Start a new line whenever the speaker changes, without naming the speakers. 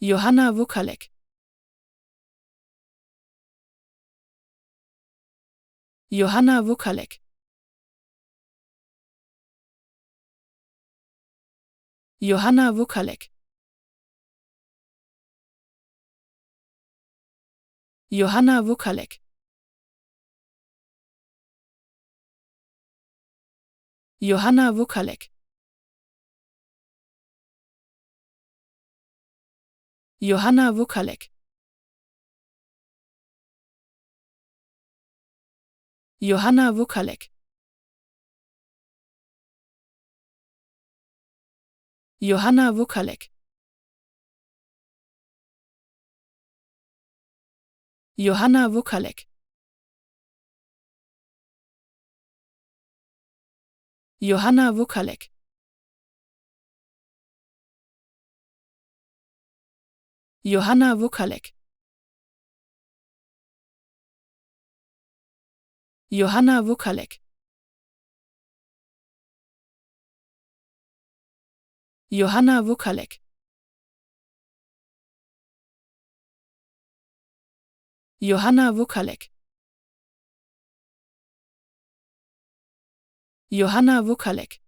Johanna Wokalek. Johanna Wokalek. Johanna Wokalek. Johanna Wokalek. Johanna Wokalek. Johanna Wokalek. Johanna Wokalek. Johanna Wokalek. Johanna Wokalek. Johanna Wokalek. Johanna Wokalek. Johanna Wokalek. Johanna Wokalek. Johanna Wokalek. Johanna Wokalek.